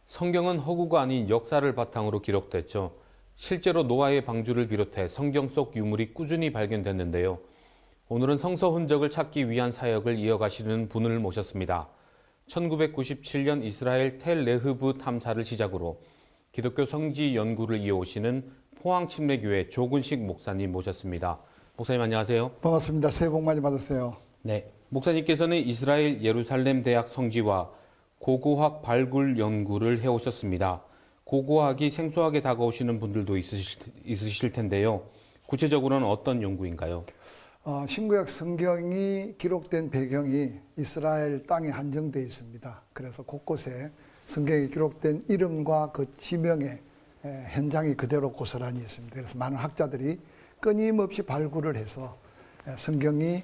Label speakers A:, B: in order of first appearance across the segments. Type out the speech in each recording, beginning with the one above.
A: 성경은 허구가 아닌 역사를 바탕으로 기록됐죠. 실제로 노아의 방주를 비롯해 성경 속 유물이 꾸준히 발견됐는데요. 오늘은 성서 흔적을 찾기 위한 사역을 이어가시는 분을 모셨습니다. 1997년 이스라엘 텔레흐브 탐사를 시작으로 기독교 성지 연구를 이어오시는 포항침례교회 조근식 목사님 모셨습니다. 목사님 안녕하세요.
B: 반갑습니다. 새해 복 많이 받으세요.
A: 네, 목사님께서는 이스라엘 예루살렘 대학 성지와 고고학 발굴 연구를 해오셨습니다. 고고학이 생소하게 다가오시는 분들도 있으실 텐데요. 구체적으로는 어떤 연구인가요?
B: 신구약 성경이 기록된 배경이 이스라엘 땅에 한정되어 있습니다. 그래서 곳곳에 성경에 기록된 이름과 그 지명의 현장이 그대로 고스란히 있습니다. 그래서 많은 학자들이 끊임없이 발굴을 해서 성경이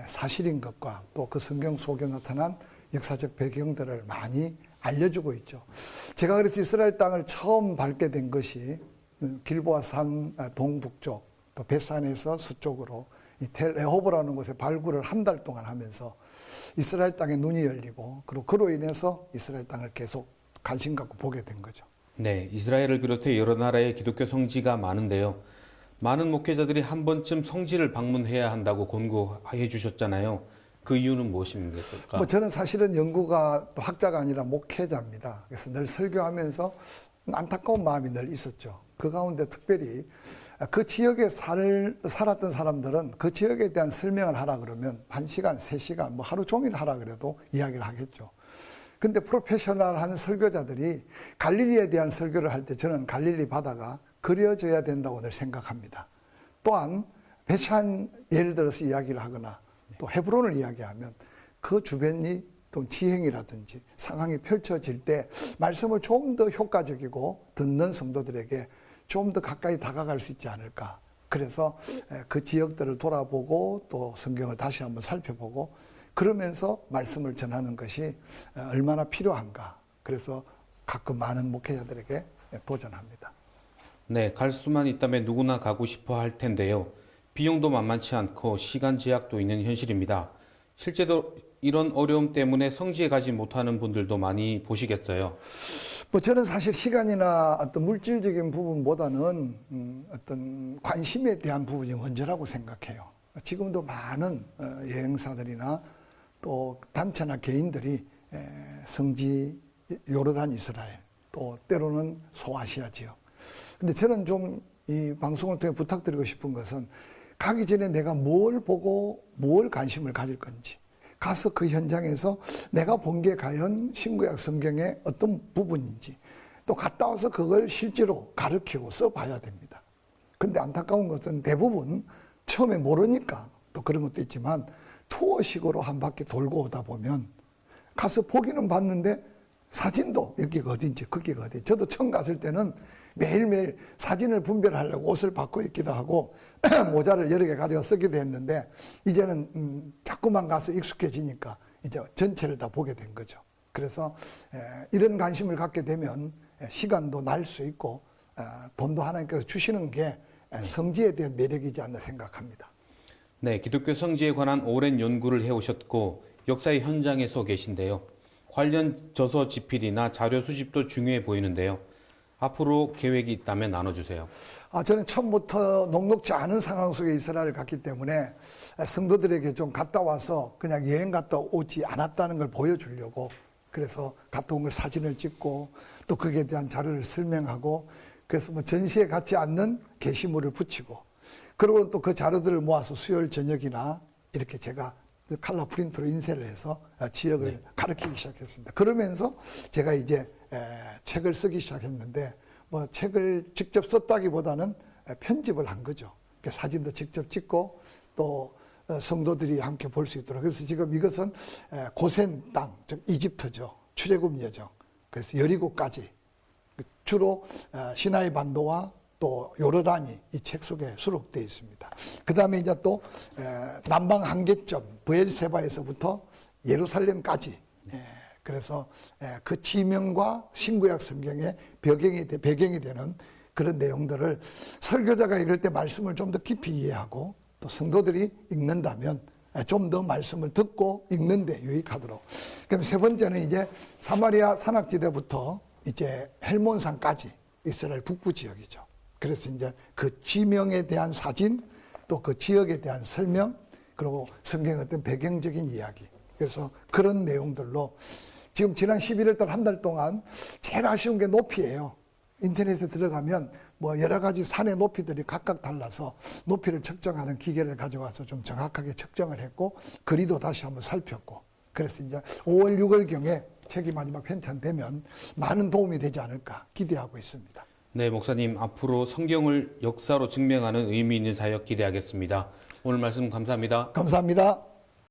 B: 사실인 것과 또 그 성경 속에 나타난 역사적 배경들을 많이 알려주고 있죠. 제가 그래서 이스라엘 땅을 처음 밟게 된 것이 길보아산 동북쪽, 또 베산에서 서쪽으로 이 텔레호브라는 곳에 발굴을 한 달 동안 하면서 이스라엘 땅에 눈이 열리고 그리고 그로 인해서 이스라엘 땅을 계속 관심 갖고 보게 된 거죠.
A: 네, 이스라엘을 비롯해 여러 나라의 기독교 성지가 많은데요. 많은 목회자들이 한 번쯤 성지를 방문해야 한다고 권고해 주셨잖아요. 그 이유는 무엇입니까?
B: 저는 사실은 연구가 또 학자가 아니라 목회자입니다. 그래서 늘 설교하면서 안타까운 마음이 늘 있었죠. 그 가운데 특별히 그 지역에 살았던 사람들은 그 지역에 대한 설명을 하라 그러면 1시간, 3시간, 뭐 하루 종일 하라 그래도 이야기를 하겠죠. 근데 프로페셔널한 설교자들이 갈릴리에 대한 설교를 할 때 저는 갈릴리 바다가 그려져야 된다고 늘 생각합니다. 또한 베산 예를 들어서 이야기를 하거나 또 헤브론을 이야기하면 그 주변이 또 지행이라든지 상황이 펼쳐질 때 말씀을 좀 더 효과적이고 듣는 성도들에게 좀 더 가까이 다가갈 수 있지 않을까. 그래서 그 지역들을 돌아보고 또 성경을 다시 한번 살펴보고 그러면서 말씀을 전하는 것이 얼마나 필요한가. 그래서 가끔 많은 목회자들에게 도전합니다.
A: 네, 갈 수만 있다면 누구나 가고 싶어 할 텐데요. 비용도 만만치 않고 시간 제약도 있는 현실입니다. 실제로 이런 어려움 때문에 성지에 가지 못하는 분들도 많이 보시겠어요.
B: 저는 사실 시간이나 어떤 물질적인 부분보다는 어떤 관심에 대한 부분이 먼저라고 생각해요. 지금도 많은 여행사들이나 또 단체나 개인들이 성지, 요르단, 이스라엘, 또 때로는 소아시아 지역. 근데 저는 좀 이 방송을 통해 부탁드리고 싶은 것은 가기 전에 내가 뭘 보고 뭘 관심을 가질 건지 가서 그 현장에서 내가 본 게 과연 신구약 성경의 어떤 부분인지 또 갔다 와서 그걸 실제로 가르치고 써봐야 됩니다. 근데 안타까운 것은 대부분 처음에 모르니까 또 그런 것도 있지만 투어식으로 한 바퀴 돌고 오다 보면 가서 보기는 봤는데 사진도 여기가 어딘지 거기가 어딘지 저도 처음 갔을 때는 매일매일 사진을 분별하려고 옷을 바꿔 입기도 하고 모자를 여러 개 가져가 쓰기도 했는데 이제는 자꾸만 가서 익숙해지니까 이제 전체를 다 보게 된 거죠. 그래서 이런 관심을 갖게 되면 시간도 날 수 있고 돈도 하나님께서 주시는 게 성지에 대한 매력이지 않나 생각합니다.
A: 네, 기독교 성지에 관한 오랜 연구를 해오셨고 역사의 현장에 서 계신데요. 관련 저서 집필이나 자료 수집도 중요해 보이는데요. 앞으로 계획이 있다면 나눠주세요.
B: 저는 처음부터 녹록지 않은 상황 속에 이스라엘을 갔기 때문에 성도들에게 좀 갔다 와서 그냥 여행 갔다 오지 않았다는 걸 보여주려고 그래서 갔다 온 걸 사진을 찍고 또 거기에 대한 자료를 설명하고 그래서 뭐 전시에 갖지 않는 게시물을 붙이고 그리고 또 그 자료들을 모아서 수요일 저녁이나 이렇게 제가 칼라 프린트로 인쇄를 해서 지역을 가르치기 시작했습니다. 그러면서 제가 이제 책을 쓰기 시작했는데 뭐 책을 직접 썼다기보다는 편집을 한 거죠. 사진도 직접 찍고 또 성도들이 함께 볼 수 있도록. 그래서 지금 이것은 고센 땅, 즉 이집트죠. 출애굽 여정. 그래서 여리고까지 주로 시나이 반도와 또 요르단이 이 책 속에 수록되어 있습니다. 그 다음에 이제 또 남방 한계점 브엘세바에서부터 예루살렘까지 그래서 그 지명과 신구약 성경의 배경이 되는 그런 내용들을 설교자가 읽을 때 말씀을 좀 더 깊이 이해하고 또 성도들이 읽는다면 좀 더 말씀을 듣고 읽는 데 유익하도록. 그럼 세 번째는 이제 사마리아 산악지대부터 이제 헬몬산까지 이스라엘 북부 지역이죠. 그래서 이제 그 지명에 대한 사진, 또 그 지역에 대한 설명, 그리고 성경의 어떤 배경적인 이야기. 그래서 그런 내용들로 지금 지난 11월 달 한 달 동안 제일 아쉬운 게 높이예요. 인터넷에 들어가면 뭐 여러 가지 산의 높이들이 각각 달라서 높이를 측정하는 기계를 가져와서 좀 정확하게 측정을 했고, 거리도 다시 한번 살폈고, 그래서 이제 5월, 6월경에 책이 마지막 편찬되면 많은 도움이 되지 않을까 기대하고 있습니다.
A: 네, 목사님, 앞으로 성경을 역사로 증명하는 의미 있는 사역 기대하겠습니다. 오늘 말씀 감사합니다.
B: 감사합니다.